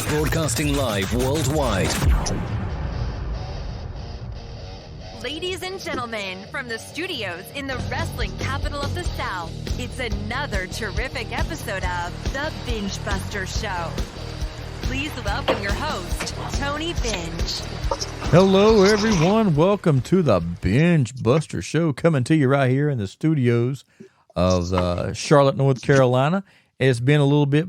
Broadcasting live worldwide. Ladies and gentlemen, from the studios in the wrestling capital of the South, it's another terrific episode of The Binge Buster Show. Please welcome your host, Tony Binge. Hello, everyone. Welcome to The Binge Buster Show, coming to you right here in the studios of Charlotte, North Carolina. It's been a little bit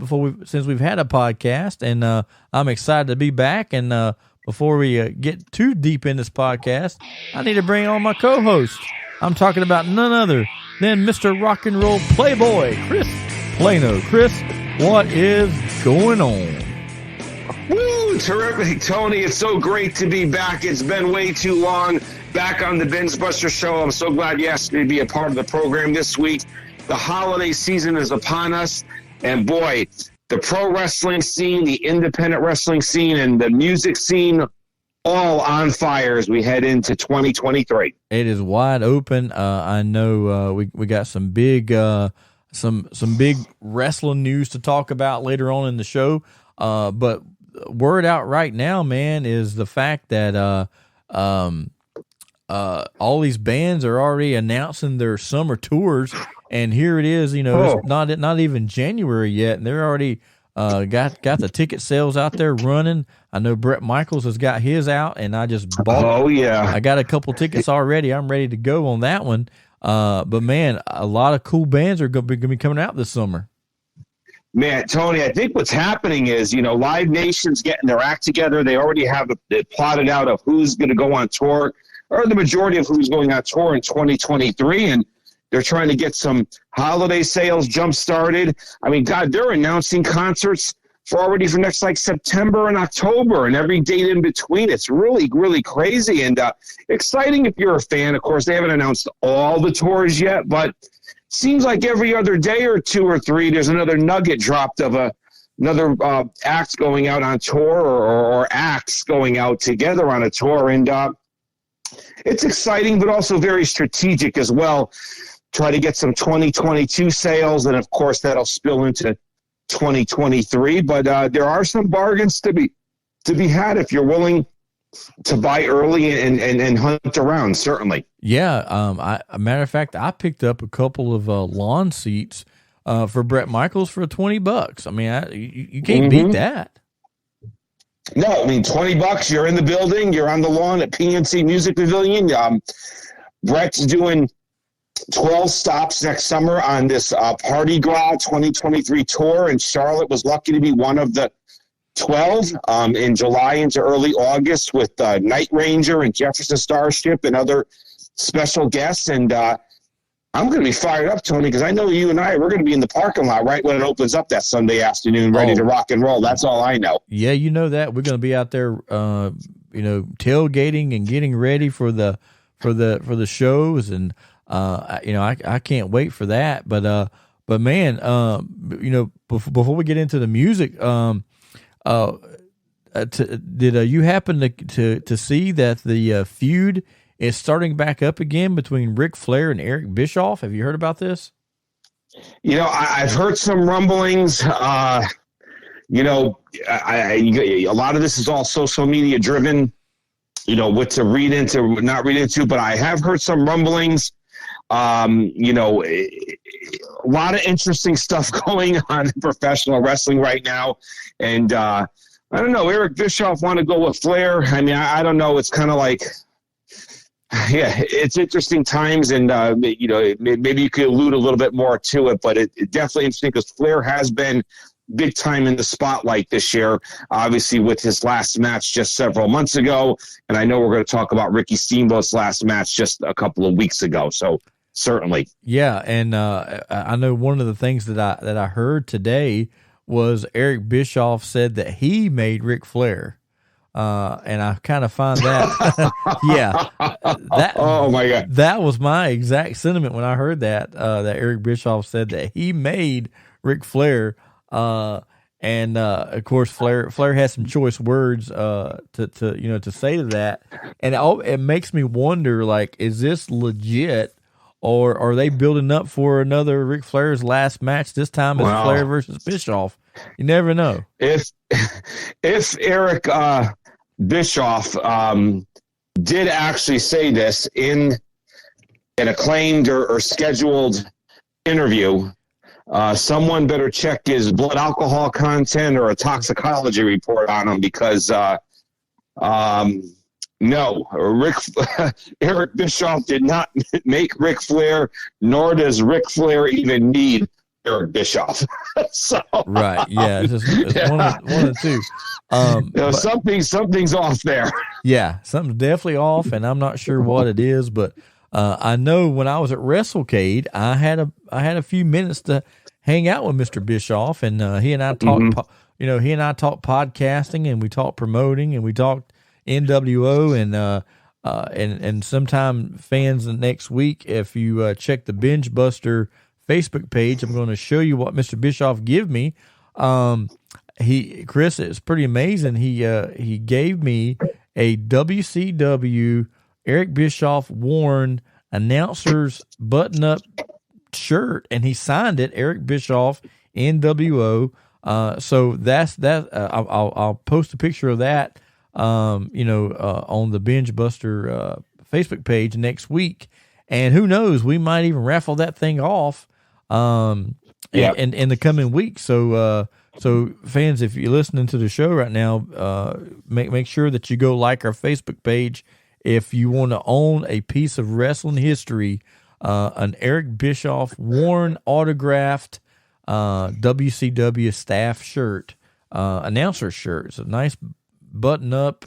since we've had a podcast, and I'm excited to be back. And before we get too deep in this podcast, I need to bring on my co-host. I'm talking about none other than Mr. Rock and Roll Playboy, Chris Plano. Chris, what is going on? Woo! Terrific, Tony. It's so great to be back. It's been way too long. Back on the Binge Buster Show. I'm so glad you asked me to be a part of the program this week. The holiday season is upon us, and boy, the pro wrestling scene, the independent wrestling scene, and the music scene, all on fire as we head into 2023. It is wide open. I know we got some big some big wrestling news to talk about later on in the show. But word out right now, man, is the fact that all these bands are already announcing their summer tours. And here it is, it's not even January yet, and they're already got the ticket sales out there running. I know Bret Michaels has got his out, and I just bought. Oh yeah, I got a couple tickets already. I'm ready to go on that one. But man, a lot of cool bands are going to be coming out this summer. Man, Tony, I think what's happening is, Live Nation's getting their act together. They already have it plotted out of who's going to go on tour, or the majority of who's going on tour in 2023, and they're trying to get some holiday sales jump-started. I mean, God, they're announcing concerts for next, September and October and every date in between. It's really, really crazy and exciting if you're a fan. Of course, they haven't announced all the tours yet, but seems like every other day or two or three, there's another nugget dropped of another act going out on tour or acts going out together on a tour. And it's exciting, but also very strategic as well. Try to get some 2022 sales, and of course that'll spill into 2023. But there are some bargains to be had if you're willing to buy early and hunt around. Certainly. Yeah. A matter of fact, I picked up a couple of lawn seats for Bret Michaels for $20. I mean, you can't beat that. No, I mean, $20. You're in the building. You're on the lawn at PNC Music Pavilion. Bret's doing 12 stops next summer on this Party Gras 2023 tour, and Charlotte was lucky to be one of the 12 in July into early August with Night Ranger and Jefferson Starship and other special guests. And I'm going to be fired up, Tony, because I know you and we're going to be in the parking lot right when it opens up that Sunday afternoon, ready to rock and roll. That's all I know. Yeah, you know that. We're going to be out there, tailgating and getting ready for the shows, and I can't wait for that. But man, before we get into the music, did you happen to see that the feud is starting back up again between Ric Flair and Eric Bischoff? Have you heard about this? I've heard some rumblings. A lot of this is all social media driven. What to read into, not read into, but I have heard some rumblings. A lot of interesting stuff going on in professional wrestling right now. And I don't know, Eric Bischoff want to go with Flair. I mean, I don't know. It's kind of like, it's interesting times. And, maybe you could allude a little bit more to it, but it definitely interesting because Flair has been big time in the spotlight this year, obviously with his last match just several months ago. And I know we're going to talk about Ricky Steamboat's last match just a couple of weeks ago. So certainly. Yeah. And I know one of the things that I heard today was Eric Bischoff said that he made Ric Flair. And I kind of find that, oh my God, that was my exact sentiment when I heard that Eric Bischoff said that he made Ric Flair. And of course, Flair has some choice words to say to that, and it makes me wonder, like, is this legit, or are they building up for another Ric Flair's last match? This time it's Flair versus Bischoff. You never know. If Eric Bischoff did actually say this in an acclaimed or scheduled interview, someone better check his blood alcohol content or a toxicology report on him, because no, Eric Bischoff did not make Ric Flair, nor does Ric Flair even need Eric Bischoff. So, right, yeah, it's one of the two. Something's off there. Yeah, something's definitely off, and I'm not sure what it is, but I know when I was at WrestleCade, I had a few minutes to hang out with Mr. Bischoff, and he and I talked. He and I talked podcasting, and we talked promoting, and we talked NWO, and sometime fans next week, if you check the Binge Buster Facebook page, I'm going to show you what Mr. Bischoff gave me. Chris, it's pretty amazing. He gave me a WCW Eric Bischoff worn announcer's button-up shirt, and he signed it, Eric Bischoff, NWO. So that's that. I'll post a picture of that, on the Binge Buster Facebook page next week, and who knows, we might even raffle that thing off, in the coming week. So fans, if you're listening to the show right now, make sure that you go like our Facebook page if you want to own a piece of wrestling history, an Eric Bischoff worn, autographed WCW staff shirt, announcer shirt. It's a nice button-up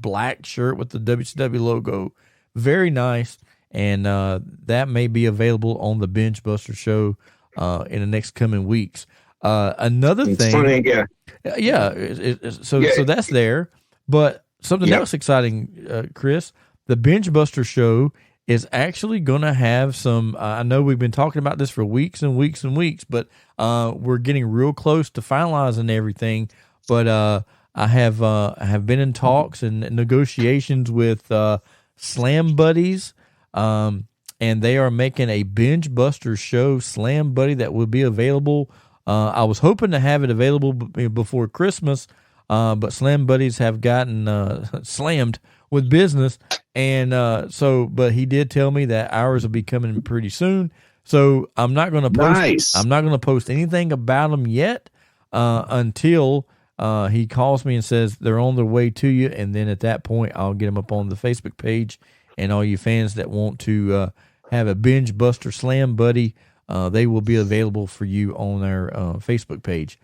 black shirt with the WCW logo. Very nice, and that may be available on the Binge Buster show in the next coming weeks. Another thing, funny, so that's there. But something else exciting, Chris, the Binge Buster show is actually going to have some. I know we've been talking about this for weeks and weeks and weeks, but we're getting real close to finalizing everything. But I have been in talks and negotiations with Slam Buddies, and they are making a Binge Buster show Slam Buddy that will be available. I was hoping to have it available before Christmas, but Slam Buddies have gotten slammed with business, and but he did tell me that ours will be coming pretty soon. So I'm not going to post. Nice. I'm not going to post anything about them yet until he calls me and says they're on their way to you, and then at that point I'll get them up on the Facebook page, and all you fans that want to have a Binge Buster Slam Buddy, they will be available for you on our Facebook page.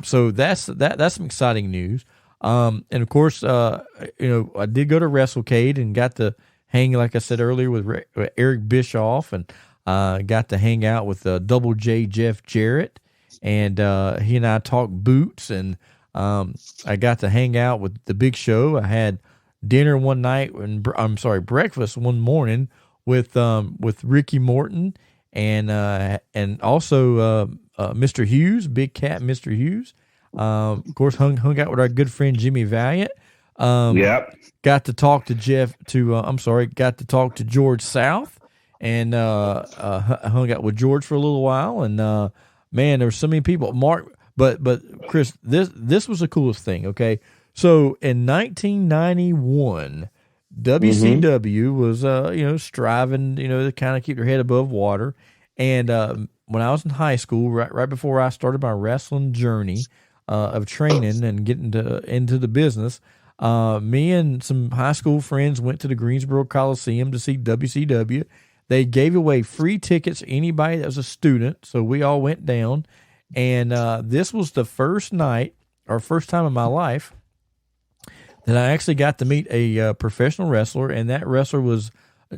So that's some exciting news. And of course, I did go to WrestleCade and got to hang, like I said earlier, with Eric Bischoff, and got to hang out with Double J Jeff Jarrett, and he and I talked boots, and I got to hang out with the Big Show. I had dinner one night, breakfast one morning with Ricky Morton, and also Mr. Hughes, Big Cat Mr. Hughes. Of course, hung out with our good friend Jimmy Valiant. Got to talk to got to talk to George South, and hung out with George for a little while. And man, there were so many people. Mark, but Chris, this was the coolest thing. Okay, so in 1991, WCW was striving to kind of keep their head above water. And when I was in high school, right before I started my wrestling journey of training and getting into the business, me and some high school friends went to the Greensboro Coliseum to see WCW. They gave away free tickets to anybody that was a student, so we all went down. And this was the first night, or first time in my life, that I actually got to meet a professional wrestler, and that wrestler was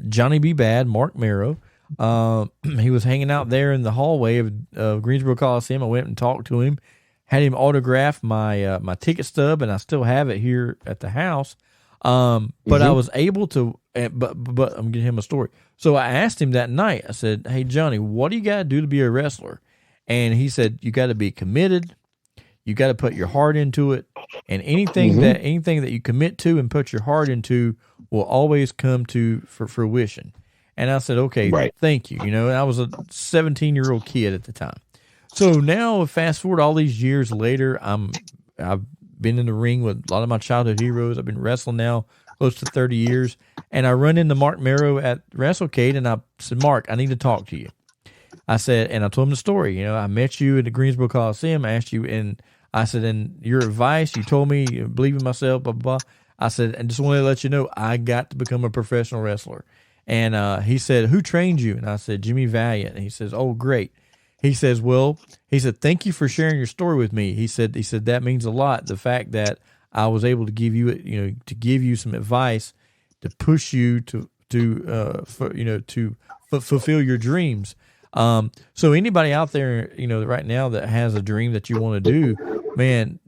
Johnny B. Bad, Mark Merrow. He was hanging out there in the hallway of Greensboro Coliseum. I went and talked to him, had him autograph my ticket stub, and I still have it here at the house. But I was able to, but I'm giving him a story. So I asked him that night, I said, "Hey, Johnny, what do you got to do to be a wrestler?" And he said, "You got to be committed. You got to put your heart into it, and anything that you commit to and put your heart into will always come to fruition." And I said, okay, Right. thank you. You know, and I was a 17-year-old kid at the time. So now, fast forward all these years later, I've been in the ring with a lot of my childhood heroes. I've been wrestling now close to 30 years. And I run into Mark Marrow at WrestleCade, and I said, Mark, I need to talk to you. I said, and I told him the story. You know, I met you at the Greensboro Coliseum. I asked you, and I said, and your advice, you told me, you believe in myself, blah, blah, blah. I said, and just wanted to let you know, I got to become a professional wrestler. And he said, who trained you? And I said, Jimmy Valiant. And he says, oh, great. He says, well, he said, thank you for sharing your story with me. He said, that means a lot. The fact that I was able to give you some advice to push you to fulfill your dreams. So anybody out there, you know, right now that has a dream that you want to do, man,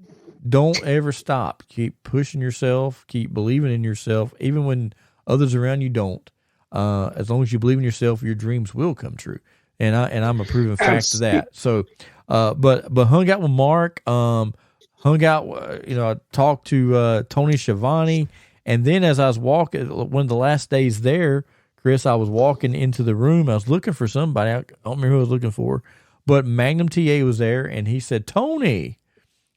don't ever stop. Keep pushing yourself, keep believing in yourself, even when others around you don't. As long as you believe in yourself, your dreams will come true. And I'm a proven fact of that. So, but hung out with Mark, I talked to Tony Schiavone, and then as I was walking, one of the last days there, Chris, I was walking into the room. I was looking for somebody. I don't remember who I was looking for, but Magnum TA was there, and he said, Tony.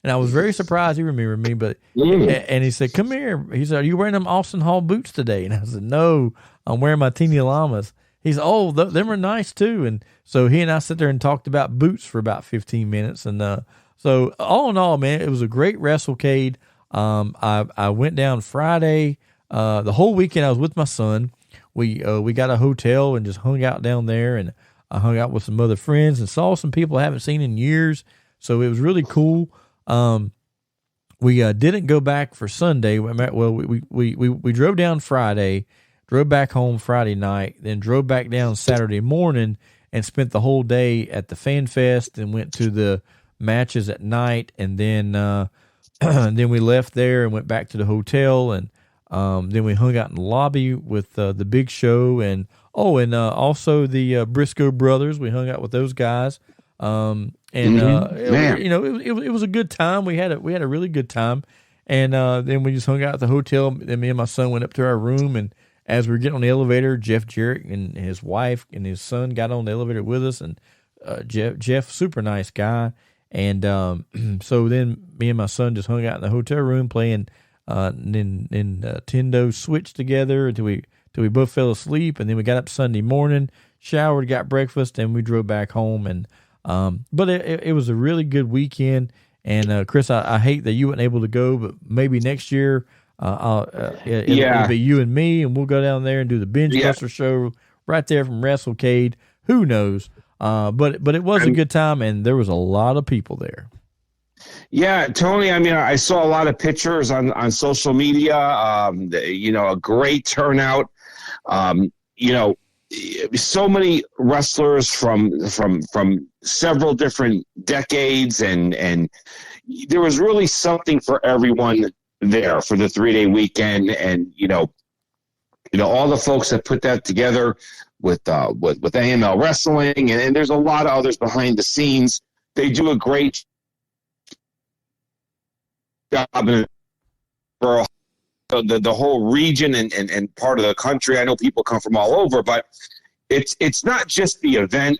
And I was very surprised he remembered me, but and he said, come here. He said, are you wearing them Austin Hall boots today? And I said, no, I'm wearing my Teeny Llamas. He said, oh, them are nice too. And so he and I sat there and talked about boots for about 15 minutes. And so all in all, man, it was a great WrestleCade. I went down Friday. The whole weekend I was with my son. We got a hotel and just hung out down there, and I hung out with some other friends and saw some people I haven't seen in years. So it was really cool. We didn't go back for Sunday. Well, we drove down Friday, drove back home Friday night, then drove back down Saturday morning and spent the whole day at the Fan Fest and went to the matches at night. And then, then we left there and went back to the hotel, and then we hung out in the lobby with the Big Show and also the Briscoe brothers. We hung out with those guys. It was a good time. We had a really good time. And then we just hung out at the hotel. Then me and my son went up to our room, and as we were getting on the elevator, Jeff Jarrett and his wife and his son got on the elevator with us. And Jeff, super nice guy. And so then me and my son just hung out in the hotel room playing Nintendo Switch together until we both fell asleep. And then we got up Sunday morning, showered, got breakfast, and we drove back home. And but it was a really good weekend. And Chris, I hate that you weren't able to go, but maybe next year it'll be you and me, and we'll go down there and do the Binge Buster show right there from WrestleCade. Who knows? But it was a good time, and there was a lot of people there. Yeah, Tony, I mean, I saw a lot of pictures on social media, a great turnout. So many wrestlers from several different decades, and there was really something for everyone there for the 3-day weekend. And, all the folks that put that together with AML Wrestling, and there's a lot of others behind the scenes. They do a great job for the whole region and part of the country. I know people come from all over, but it's not just the event.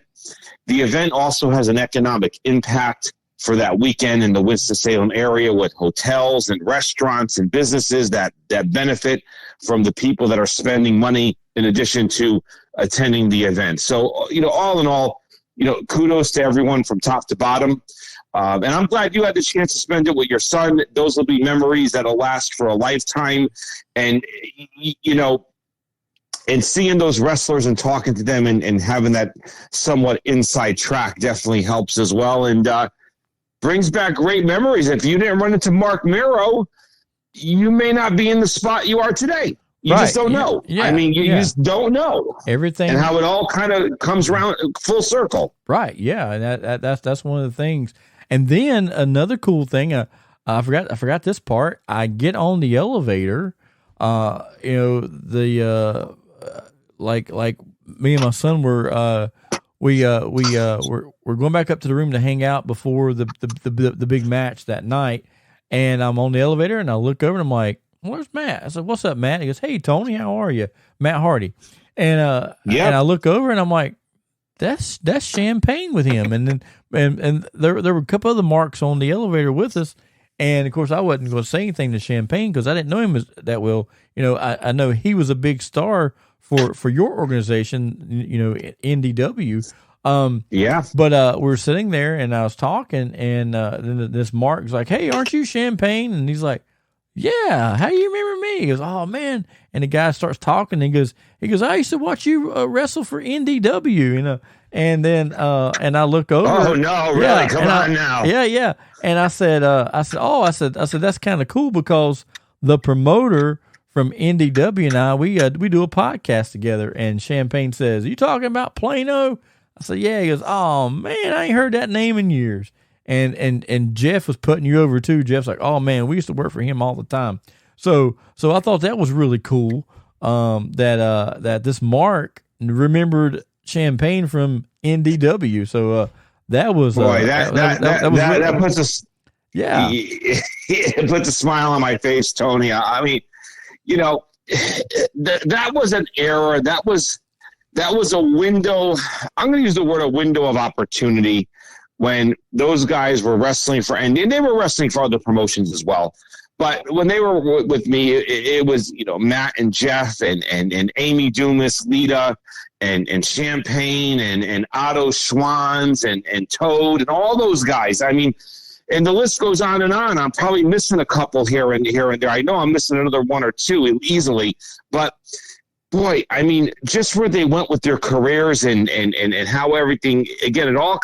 The event also has an economic impact for that weekend in the Winston-Salem area with hotels and restaurants and businesses that benefit from the people that are spending money in addition to attending the event. So, all in all, kudos to everyone from top to bottom. And I'm glad you had the chance to spend it with your son. Those will be memories that'll last for a lifetime. And, and seeing those wrestlers and talking to them and having that somewhat inside track definitely helps as well. And brings back great memories. If you didn't run into Mark Marrow, you may not be in the spot you are today. You just don't know. Yeah. I mean, you just don't know everything and how it all kind of comes around full circle. Right. Yeah. And that's one of the things. And then another cool thing, I forgot this part. I get on the elevator, like me and my son were, we're going back up to the room to hang out before the big match that night. And I'm on the elevator and I look over and I'm like, where's Matt? I said, what's up, Matt? He goes, hey, Tony, how are you? Matt Hardy. and I look over and I'm like, that's Champagne with him. And then and there were a couple other marks on the elevator with us. And of course I wasn't going to say anything to Champagne because I didn't know him that well. You know, I know he was a big star for your organization, you know, NDW. But we were sitting there and I was talking and then this Mark's like, "Hey, aren't you Champagne?" And he's like, "Yeah, how do you remember me?" He goes, "Oh man." And the guy starts talking and he goes, "I used to watch you wrestle for NDW, you know." And then and I look over. Oh no, really? Yeah, Come on now. Yeah. And I said, that's kind of cool because the promoter from NDW and I, we do a podcast together. And Champagne says, "You talking about Plano?" I said, "Yeah." He goes, "Oh man, I ain't heard that name in years." And Jeff was putting you over too. Jeff's like, "Oh man, we used to work for him all the time." So I thought that was really cool. That this Mark remembered Champagne from NDW. So that was that puts us. Yeah, it puts a smile on my face, Tony. I mean, you know, that was an era. That was a window. I'm going to use the word a window of opportunity when those guys were wrestling for, and they were wrestling for other promotions as well. But when they were with me, it was, you know, Matt and Jeff and Amy Dumas, Lita and Champagne and Otto Schwanz and Toad and all those guys. I mean, and the list goes on and on. I'm probably missing a couple here and there. I know I'm missing another one or two easily. But boy, I mean, just where they went with their careers and how everything, again, it all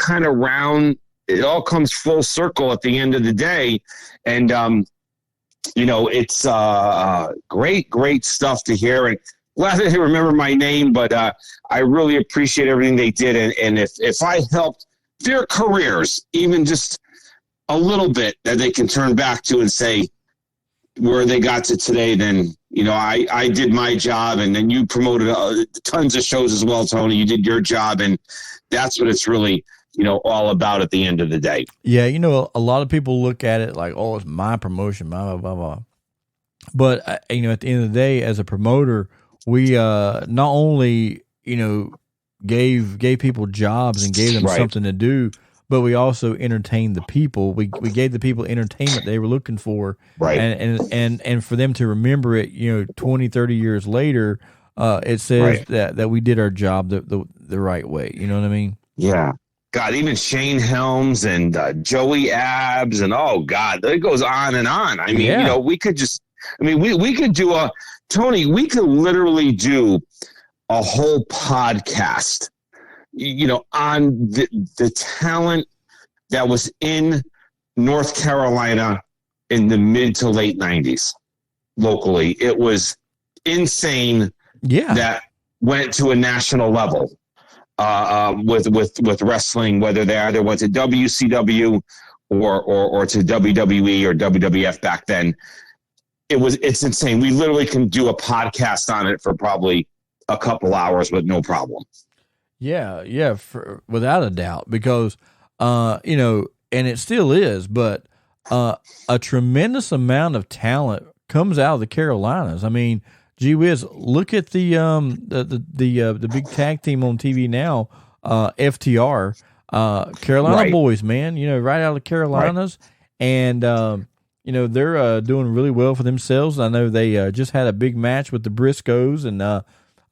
comes full circle at the end of the day. And, you know, it's great stuff to hear. And glad that they remember my name, but I really appreciate everything they did. And if I helped their careers, even just a little bit that they can turn back to and say where they got to today, then, you know, I did my job, and then you promoted tons of shows as well, Tony. You did your job, and that's what it's really, you know, all about at the end of the day. Yeah, you know, a lot of people look at it like, oh, it's my promotion, blah, blah, blah, blah. But, you know, at the end of the day, as a promoter, we not only, you know, gave people jobs and gave them something to do, but we also entertained the people. We gave the people entertainment they were looking for. Right. And for them to remember it, you know, 20, 30 years later, it says that we did our job the right way. You know what I mean? Yeah. God, even Shane Helms and Joey Abs and, oh, God, it goes on and on. I mean, you know, we could just – I mean, we could do Tony, we could literally do a whole podcast, you know, on the talent that was in North Carolina in the mid to late 90s locally. It was insane that went to a national level. With wrestling, whether they either went to WCW or to WWE or WWF back then, it's insane. We literally can do a podcast on it for probably a couple hours with no problem. Yeah, without a doubt, because you know, and it still is, but a tremendous amount of talent comes out of the Carolinas. I mean, gee whiz, look at the big tag team on TV now, FTR, Carolina boys, man. You know, right out of the Carolinas, and you know, they're doing really well for themselves. I know they just had a big match with the Briscoes, and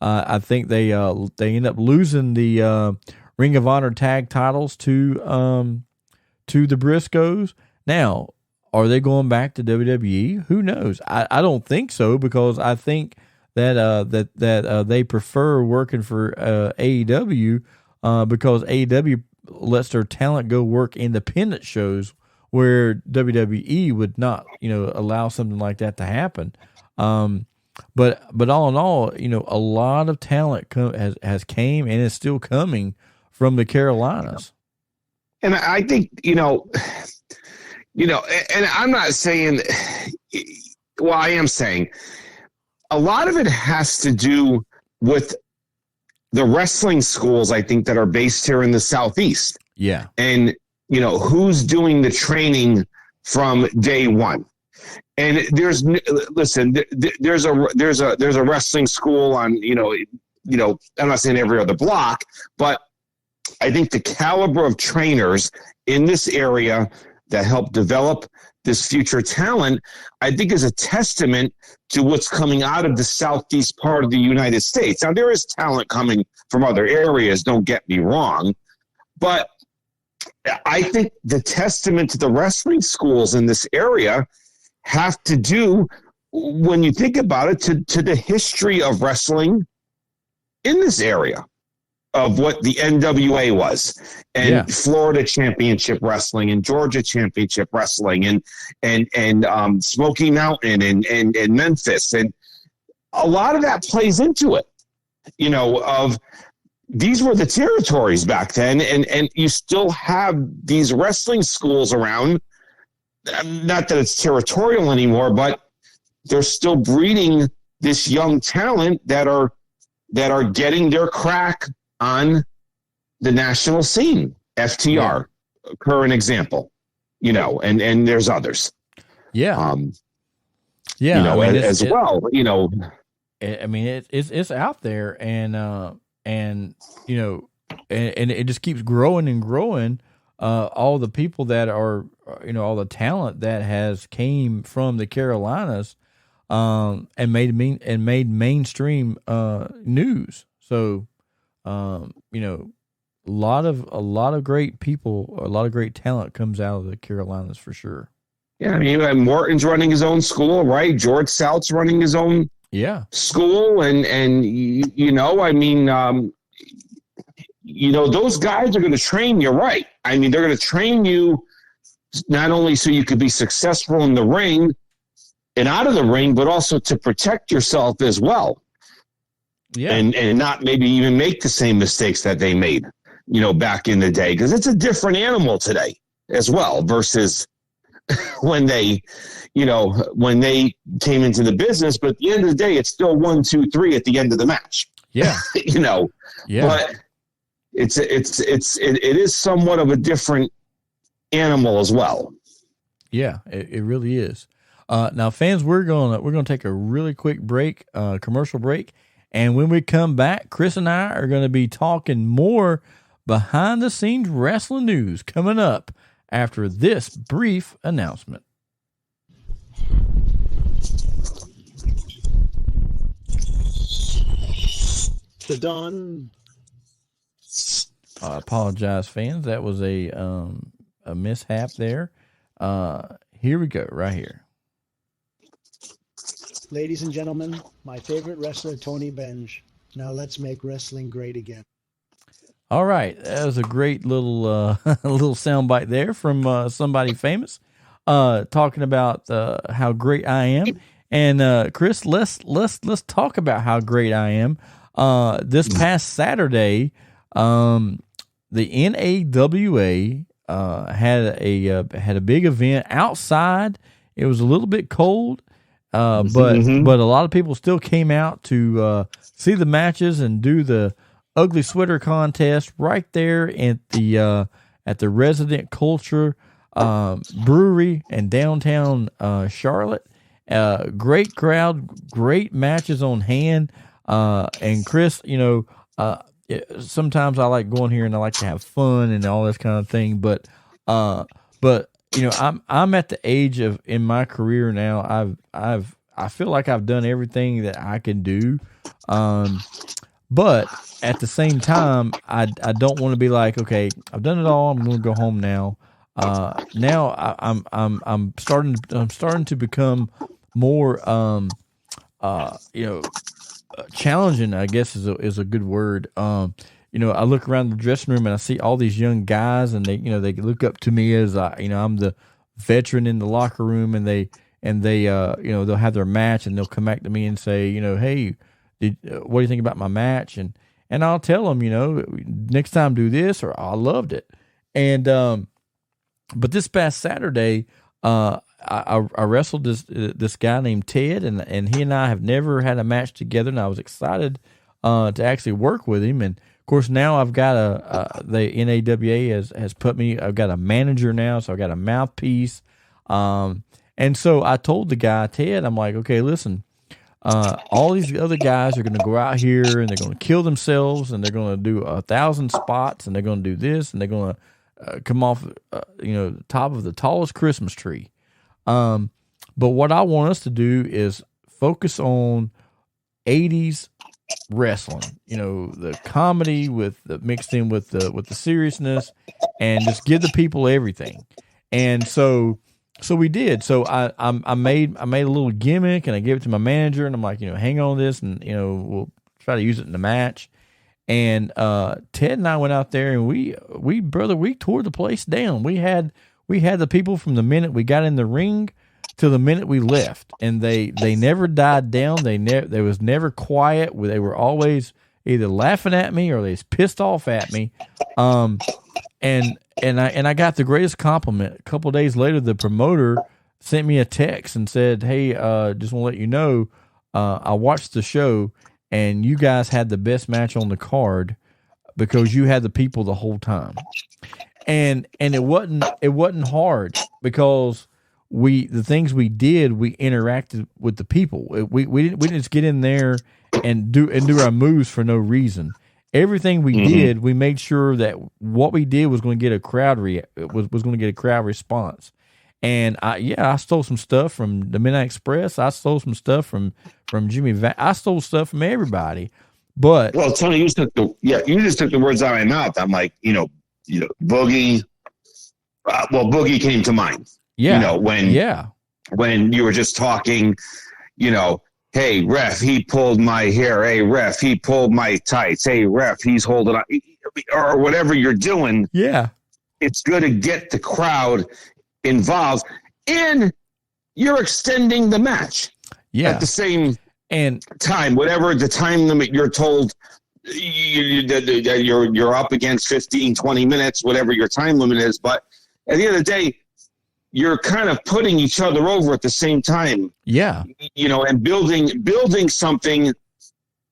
I think they end up losing the Ring of Honor tag titles to the Briscoes. Now, are they going back to WWE? Who knows? I don't think so, because I think that they prefer working for AEW because AEW lets their talent go work independent shows where WWE would not, you know, allow something like that to happen. But all in all, you know, a lot of talent has came and is still coming from the Carolinas. And I think, you know, and I'm not saying, well, I am saying a lot of it has to do with the wrestling schools, I think, that are based here in the Southeast. Yeah. And, you know, who's doing the training from day one. And there's a wrestling school on, you know, I'm not saying every other block, but I think the caliber of trainers in this area that help develop this future talent, I think is a testament to what's coming out of the southeast part of the United States. Now, there is talent coming from other areas, don't get me wrong, but I think the testament to the wrestling schools in this area have to do, when you think about it, to the history of wrestling in this area, of what the NWA was, and Florida Championship Wrestling, and Georgia Championship Wrestling, and Smoky Mountain, and Memphis, and a lot of that plays into it. Of these were the territories back then, and you still have these wrestling schools around. Not that it's territorial anymore, but they're still breeding this young talent that are getting their crack on the national scene. FTR, current example, and there's others. Yeah. As well. I mean, it's out there, and it just keeps growing and growing. All the people that are, all the talent that has came from the Carolinas, and made mainstream news. So, a lot of great people, a lot of great talent comes out of the Carolinas for sure. Yeah, I mean, Morton's running his own school, right? George South's running his own school, and those guys are going to train you right. I mean, they're going to train you not only so you could be successful in the ring and out of the ring, but also to protect yourself as well. Yeah. And not maybe even make the same mistakes that they made, back in the day, because it's a different animal today as well versus when they came into the business. But at the end of the day, it's still 1, 2, 3 at the end of the match. Yeah. But it is somewhat of a different animal as well. Yeah, it really is. Now, fans, we're gonna take a really quick break, commercial break, and when we come back, Chris and I are going to be talking more behind the scenes wrestling news coming up after this brief announcement. The Dawn. I apologize, fans. That was a mishap there. Here we go, right here. Ladies and gentlemen, my favorite wrestler, Tony Benj. Now let's make wrestling great again. All right, that was a great little little soundbite there from somebody famous, talking about how great I am. And Chris, let's talk about how great I am. This past Saturday, the NAWA had a big event outside. It was a little bit cold. But a lot of people still came out to see the matches and do the ugly sweater contest right there at the Resident Culture Brewery in downtown Charlotte. Great crowd, great matches on hand. And Chris, sometimes I like going here and I like to have fun and all this kind of thing. But I'm at the age of in my career now. I feel like I've done everything that I can do, but at the same time, I don't want to be like, okay, I've done it all. I'm going to go home now. Now I'm starting to become more challenging, I guess is a good word. I look around the dressing room and I see all these young guys, and they look up to me as I'm the veteran in the locker room, and they'll have their match and they'll come back to me and say, hey, what do you think about my match? And I'll tell them, next time do this, or I loved it. And but this past Saturday, I wrestled this guy named Ted, and he and I have never had a match together, and I was excited to actually work with him. And of course, now I've got the NAWA has put me. I've got a manager now, so I've got a mouthpiece. And so I told the guy Ted, I'm like, okay, listen, all these other guys are going to go out here and they're going to kill themselves and they're going to do 1,000 spots and they're going to do this and they're going to come off, the top of the tallest Christmas tree. But what I want us to do is focus on 80s wrestling, the comedy with the mixed in with the seriousness, and just give the people everything. And so we did. So I made a little gimmick and I gave it to my manager and I'm like, hang on this and we'll try to use it in the match. And Ted and I went out there and we tore the place down. We had the people from the minute we got in the ring till the minute we left, and they never died down. They was never quiet. They were always either laughing at me or they was pissed off at me. And I got the greatest compliment. A couple of days later, the promoter sent me a text and said, "Hey, just want to let you know, I watched the show and you guys had the best match on the card because you had the people the whole time." And it wasn't hard because the things we did, we interacted with the people. We didn't just get in there and do our moves for no reason. Everything we did, we made sure that what we did was going to get a crowd was going to get a crowd response. And I stole some stuff from the Midnight Express. I stole some stuff from Jimmy. I stole stuff from everybody. But Tony, you just took the words out of my mouth. I'm like, Boogie. Boogie came to mind. Yeah. When you were just talking, hey, ref, he pulled my hair. Hey, ref, he pulled my tights. Hey, ref, he's holding on. Or whatever you're doing. Yeah. It's good to get the crowd involved. And you're extending the match. Yeah. At the same time, whatever the time limit you're told, you're up against 15, 20 minutes, whatever your time limit is. But at the end of the day, you're kind of putting each other over at the same time. Yeah. And building something,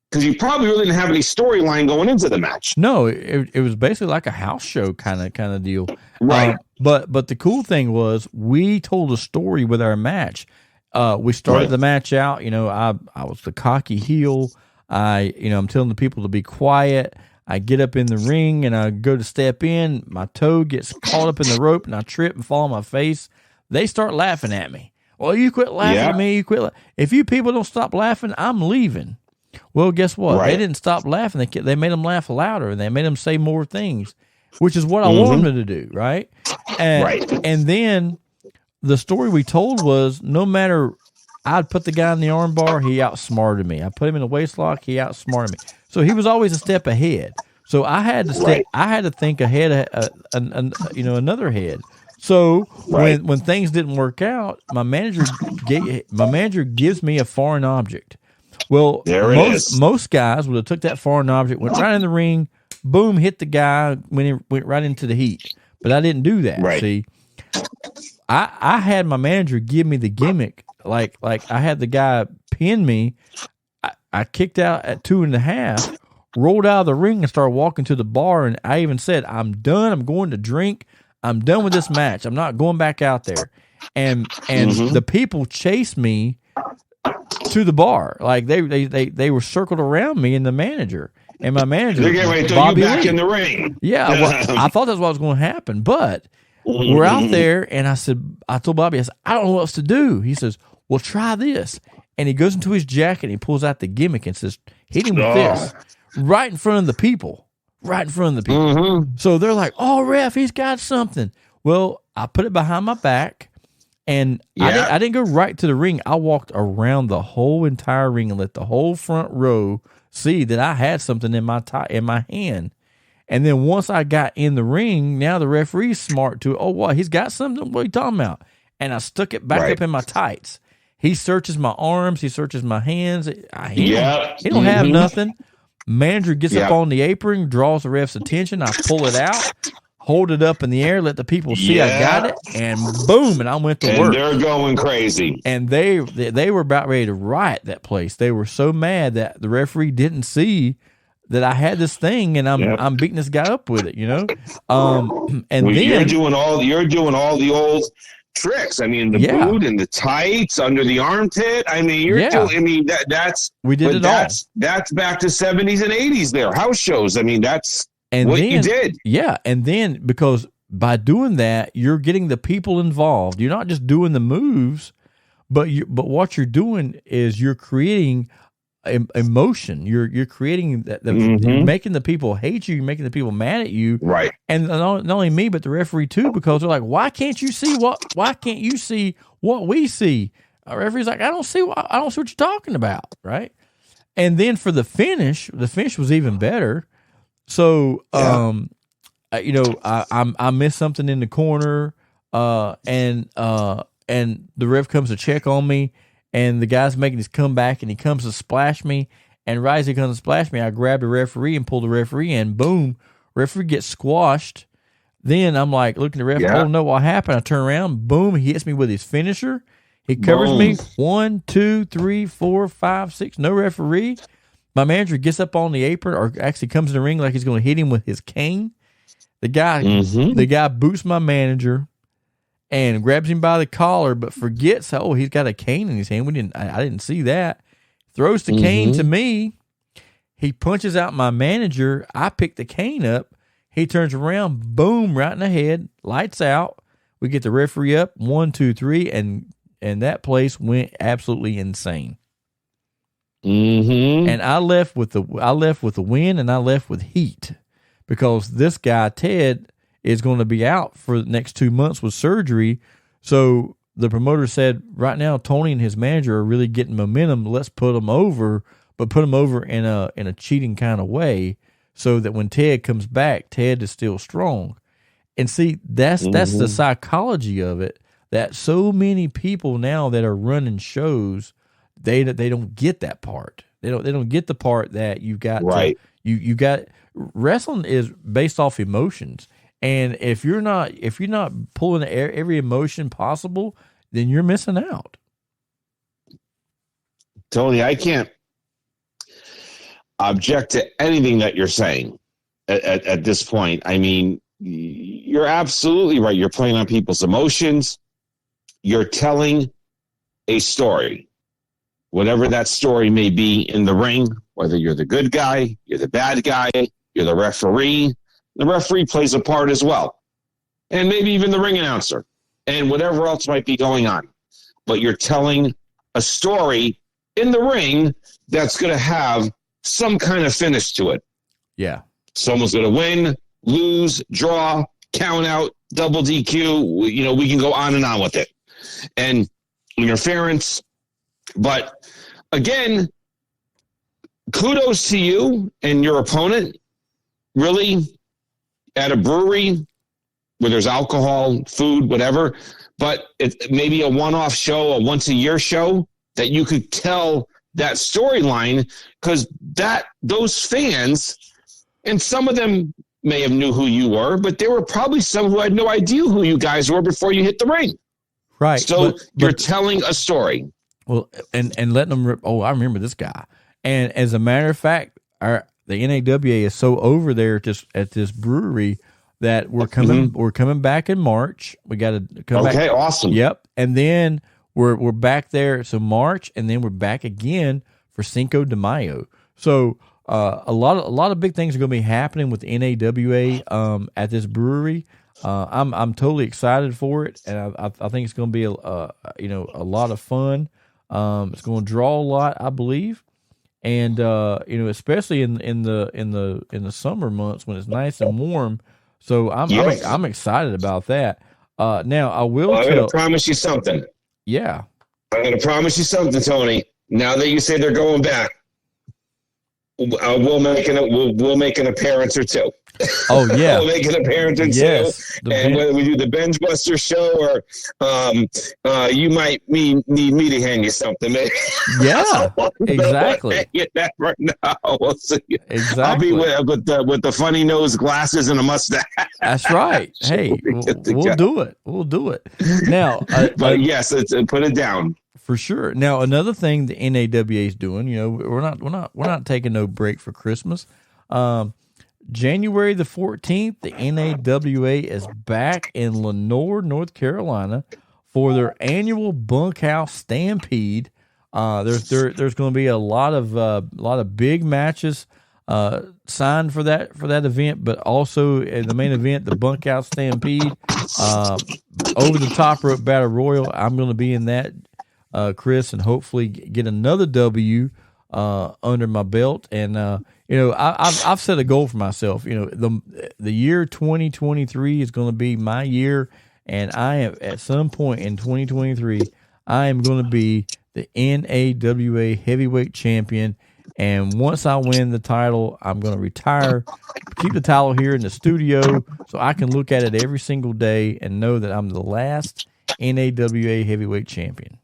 because you probably really didn't have any storyline going into the match. No, it was basically like a house show kind of deal. Right. But the cool thing was we told a story with our match. We started the match out, I was the cocky heel. I'm telling the people to be quiet. I get up in the ring and I go to step in. My toe gets caught up in the rope and I trip and fall on my face. They start laughing at me. Well, you quit laughing at me. You quit. If you people don't stop laughing, I'm leaving. Well, guess what? They didn't stop laughing. They made them laugh louder and they made them say more things, which is what I wanted them to do. Right. And then the story we told was no matter, I'd put the guy in the arm bar, he outsmarted me. I put him in the waist lock, he outsmarted me. So he was always a step ahead. So I had to I had to think ahead, another head. So when things didn't work out, my manager gives me a foreign object. Well, most guys would have took that foreign object, went right in the ring, boom, hit the guy, went right into the heat. But I didn't do that. Right. See, I had my manager give me the gimmick. Like I had the guy pin me. I kicked out at 2.5, rolled out of the ring and started walking to the bar. And I even said, I'm done. I'm going to drink. I'm done with this match. I'm not going back out there. And the people chased me to the bar. Like they were circled around me and the manager. And my manager, they're getting ready to throw you back in the ring. Yeah, well, I thought that's what was going to happen. But we're out there, and I told Bobby, I said, I don't know what else to do. He says, well, try this. And he goes into his jacket and he pulls out the gimmick and says, hit him with this. Right in front of the people. So they're like, oh, ref, he's got something. Well, I put it behind my back, and I didn't go right to the ring. I walked around the whole entire ring and let the whole front row see that I had something in my hand. And then once I got in the ring, now the referee's smart to, oh, what, he's got something? What are you talking about? And I stuck it back up in my tights. He searches my arms. He searches my hands. He don't have nothing. Manager gets up on the apron, draws the ref's attention. I pull it out, hold it up in the air, let the people see I got it, and boom, and I went to work. And they're going crazy. And they were about ready to riot that place. They were so mad that the referee didn't see that I had this thing, and I'm beating this guy up with it, And then you're doing all the old tricks. I mean, the boot and the tights under the armpit. I mean, we did it all. That's back to 70s and 80s there. House shows. I mean, that's what you did. Yeah. And then because by doing that, you're getting the people involved. You're not just doing the moves, but what you're doing is you're creating emotion. You're creating that, you're making the people hate you. You're making the people mad at you. Right. And not only me, but the referee too, because they're like, why can't you see what we see? Our referee's like, I don't see what you're talking about. Right. And then for the finish was even better. So, I missed something in the corner, and the ref comes to check on me, and the guy's making his comeback, and he comes to splash me, and right as he comes to splash me, I grab the referee and pull the referee in. Boom, referee gets squashed. Then I'm like looking at the ref, I don't know what happened. I turn around, boom, he hits me with his finisher. He covers me. 1, 2, 3, 4, 5, 6. No referee. My manager gets up on the apron, or actually comes in the ring like he's going to hit him with his cane. The guy boots my manager and grabs him by the collar, but forgets, he's got a cane in his hand. I didn't see that. Throws the cane to me. He punches out my manager. I pick the cane up. He turns around, boom, right in the head, lights out. We get the referee up, 1, 2, 3, and that place went absolutely insane. And I left with the win, and I left with heat, because this guy Ted is going to be out for the next 2 months with surgery. So the promoter said, right now Tony and his manager are really getting momentum. Let's put them over, but put them over in a cheating kind of way, so that when Ted comes back, Ted is still strong. And see, that's the psychology of it. That so many people now that are running shows, they don't get that part. They don't get the part that you've got. Right. You got, wrestling is based off emotions, and if you're not pulling every emotion possible, then you're missing out. Tony, I can't object to anything that you're saying at this point. I mean, you're absolutely right. You're playing on people's emotions. You're telling a story, whatever that story may be in the ring, whether you're the good guy, you're the bad guy, you're the referee. The referee plays a part as well. And maybe even the ring announcer and whatever else might be going on. But you're telling a story in the ring that's going to have some kind of finish to it. Yeah. Someone's going to win, lose, draw, count out, double DQ. We can go on and on with it. And interference. But again, kudos to you and your opponent. Really, at a brewery where there's alcohol, food, whatever, but it's maybe a one-off show, a once-a-year show, that you could tell that storyline, because those fans, and some of them may have knew who you were, but there were probably some who had no idea who you guys were before you hit the ring. Right. So you're telling a story. Well, and letting them rip. Oh, I remember this guy. And as a matter of fact, the NAWA is so over there at this brewery that we're coming back in March. We got to come back. Okay, awesome. Yep. And then we're back there. So March, and then we're back again for Cinco de Mayo. So a lot of big things are going to be happening with the NAWA at this brewery. I'm totally excited for it, and I think it's going to be a lot of fun. It's going to draw a lot, I believe, and especially in the summer months when it's nice and warm. So I'm excited about that. Now I'm going to promise you something. Yeah, I'm going to promise you something, Tony. Now that you say they're going back, we'll make an appearance or two. Oh yeah, we'll make an appearance or two. And whether we do the Binge Buster show or you might need me to hand you something. Yeah, exactly. You never know. We'll see. Exactly. I'll be with the funny nose, glasses, and a mustache. That's right. Hey, we'll do it. We'll do it. Now, but yes, put it down. For sure. Now, another thing the NAWA is doing, we're not taking no break for Christmas. January the 14th, the NAWA is back in Lenoir, North Carolina, for their annual bunkhouse stampede. There's going to be a lot of big matches signed for that event, but also in the main event, the bunkhouse stampede, over the top rope battle royal. I'm going to be in that, Chris, and hopefully get another W under my belt. And I've set a goal for myself. The year 2023 is going to be my year, and I am at some point in 2023, I am going to be the NAWA heavyweight champion. And once I win the title, I'm going to retire, keep the title here in the studio so I can look at it every single day and know that I'm the last NAWA heavyweight champion.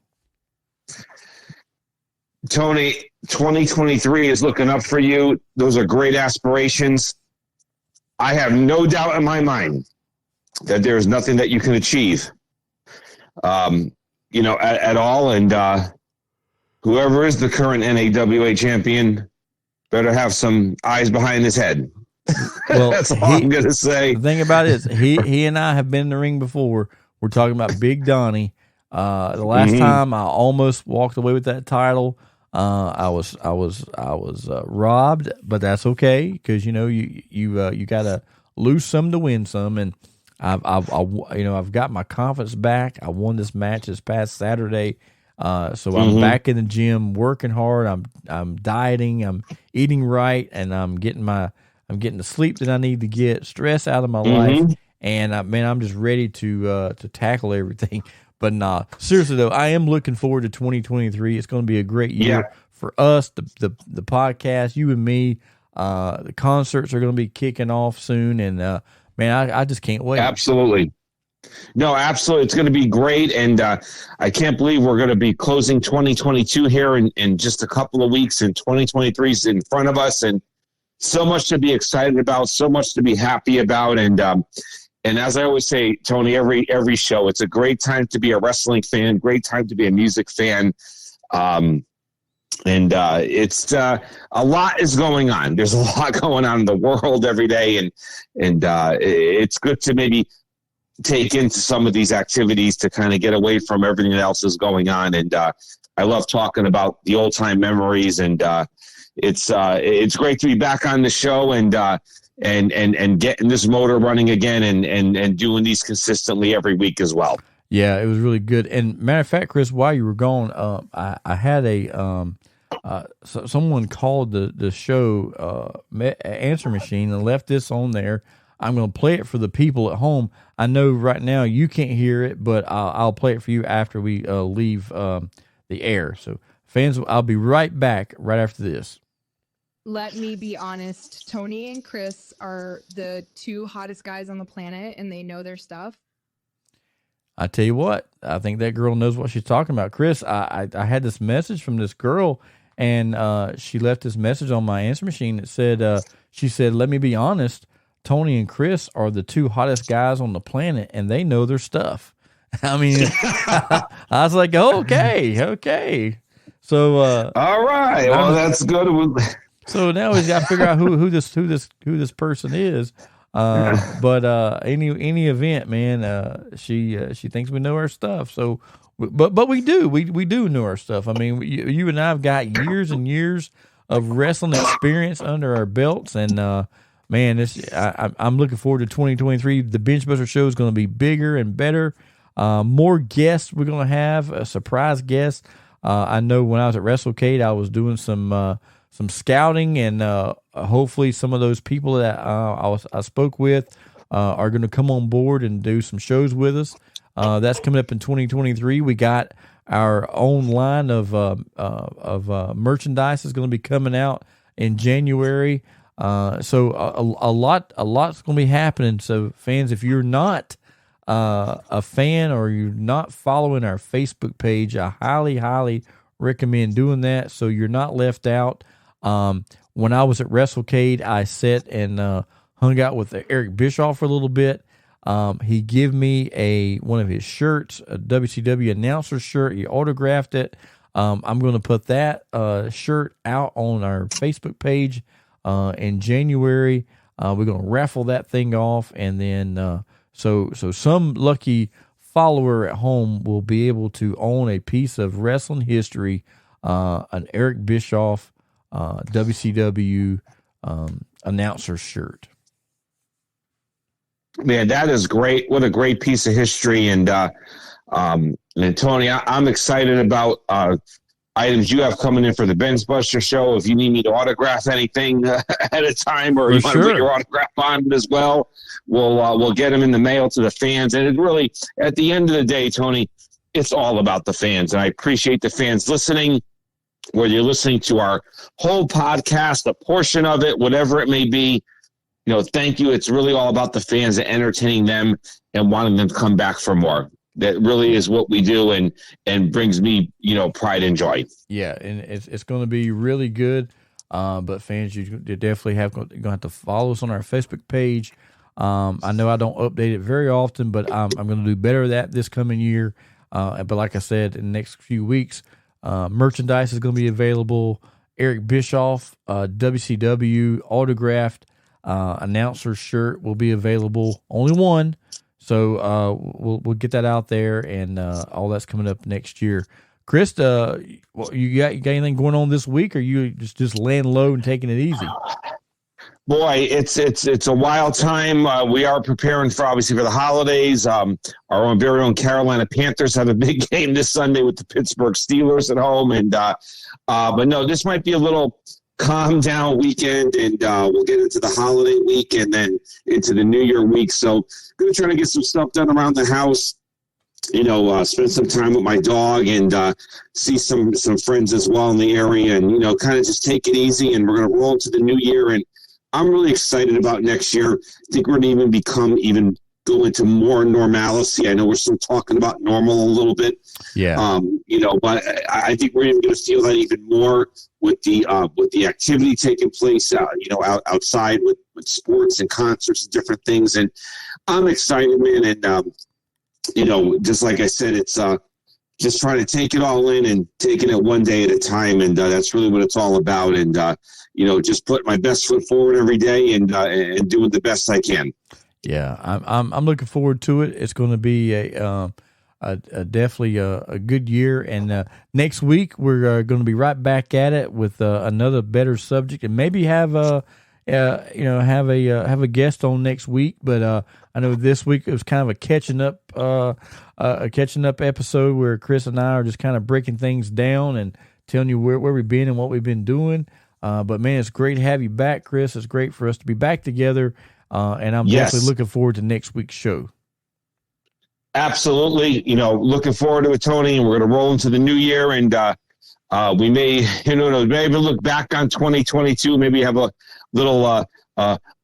Tony, 2023 is looking up for you. Those are great aspirations. I have no doubt in my mind that there is nothing that you can achieve, at all. And whoever is the current NAWA champion better have some eyes behind his head. Well, that's all I'm going to say. The thing about it is he and I have been in the ring before. We're talking about Big Donnie. The last time I almost walked away with that title, I was robbed, but that's okay because you got to lose some to win some, and I've got my confidence back. I won this match this past Saturday. So I'm back in the gym, working hard. I'm dieting. I'm eating right, and I'm getting the sleep that I need to get, stress out of my life, and I'm just ready to tackle everything. But nah, seriously though, I am looking forward to 2023. It's going to be a great year for us, the podcast, you and me. The concerts are going to be kicking off soon, and I just can't wait. Absolutely. No, absolutely. It's going to be great. And I can't believe we're going to be closing 2022 here in just a couple of weeks, and 2023 is in front of us, and so much to be excited about, so much to be happy about. And as I always say, Tony, every show, it's a great time to be a wrestling fan, great time to be a music fan. It's a lot is going on. There's a lot going on in the world every day. And it's good to maybe take into some of these activities to kind of get away from everything else is going on. And I love talking about the old time memories, and it's great to be back on the show and getting this motor running again and doing these consistently every week as well. Yeah, it was really good. And matter of fact, Chris, while you were gone, I had someone called the show answer machine and left this on there. I'm going to play it for the people at home. I know right now you can't hear it, but I'll play it for you after we leave the air. So fans, I'll be right back right after this. Let me be honest. Tony and Chris are the two hottest guys on the planet, and they know their stuff. I tell you what, I think that girl knows what she's talking about. Chris, I had this message from this girl, and she left this message on my answer machine that said, she said, let me be honest, Tony and Chris are the two hottest guys on the planet, and they know their stuff. I mean, I was like, okay. So, all right. Well, that's good. So now we got to figure out who this person is. But any event, man, she thinks we know our stuff. So, but we do know our stuff. I mean, you and I have got years and years of wrestling experience under our belts, and man, I'm looking forward to 2023. The Benchbuster show is going to be bigger and better. More guests we're going to have, a surprise guest. I know when I was at WrestleCade, I was doing some scouting, and hopefully some of those people that I spoke with are going to come on board and do some shows with us. That's coming up in 2023. We got our own line of merchandise is going to be coming out in January. So a lot's going to be happening. So fans, if you're not a fan or you're not following our Facebook page, I highly recommend doing that so you're not left out. When I was at WrestleCade, I sat and hung out with Eric Bischoff for a little bit. He gave me one of his shirts, a WCW announcer shirt. He autographed it. I'm going to put that shirt out on our Facebook page in January. We're going to raffle that thing off, and then so some lucky follower at home will be able to own a piece of wrestling history, an Eric Bischoff WCW announcer shirt. Man, that is great. What a great piece of history. And Tony, I'm excited about items you have coming in for the Bench Buster show. If you need me to autograph anything at a time, or you want to put your autograph on it as well, we'll get them in the mail to the fans. And it really, at the end of the day, Tony, it's all about the fans. And I appreciate the fans listening, whether you're listening to our whole podcast, a portion of it, whatever it may be. Thank you. It's really all about the fans and entertaining them and wanting them to come back for more. That really is what we do, and brings me, pride and joy. Yeah, and it's going to be really good. But fans, you definitely going to have to follow us on our Facebook page. I know I don't update it very often, but I'm going to do better at that this coming year. But like I said, in the next few weeks, merchandise is going to be available. Eric Bischoff, WCW autographed announcer shirt will be available. Only one. So we'll get that out there, and all that's coming up next year. Chris, you got anything going on this week, or you just laying low and taking it easy? Boy, it's a wild time. We are preparing for the holidays. Our own very own Carolina Panthers have a big game this Sunday with the Pittsburgh Steelers at home, and but no, this might be a little calm down weekend, and we'll get into the holiday week and then into the New Year week. So going to try to get some stuff done around the house, spend some time with my dog, and see some friends as well in the area, and, kind of just take it easy. And we're going to roll into the new year. And I'm really excited about next year. I think we're going to go into more normalcy. I know we're still talking about normal a little bit. Yeah. But I think we're even going to feel that even more with the activity taking place, outside with sports and concerts and different things. And I'm excited, man. And, just like I said, it's just trying to take it all in and taking it one day at a time. And that's really what it's all about. And, just put my best foot forward every day and doing the best I can. Yeah, I'm looking forward to it. It's going to be a definitely a good year. And next week we're going to be right back at it with another better subject, and maybe have a guest on next week. But I know this week it was kind of a catching up episode where Chris and I are just kind of breaking things down and telling you where we've been and what we've been doing. But man, it's great to have you back, Chris. It's great for us to be back together. And I'm definitely looking forward to next week's show. Absolutely. Looking forward to it, Tony. And we're going to roll into the new year. And we may, maybe look back on 2022, maybe have a little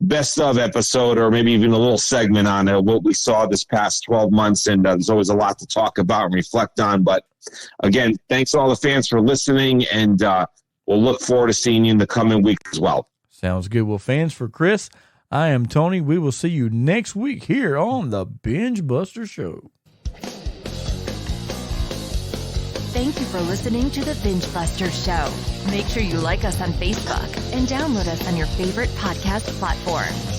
best of episode, or maybe even a little segment on what we saw this past 12 months. And there's always a lot to talk about and reflect on. But again, thanks to all the fans for listening. And we'll look forward to seeing you in the coming week as well. Sounds good. Well, fans, for Chris, I am Tony. We will see you next week here on the Binge Buster Show. Thank you for listening to the Binge Buster Show. Make sure you like us on Facebook and download us on your favorite podcast platform.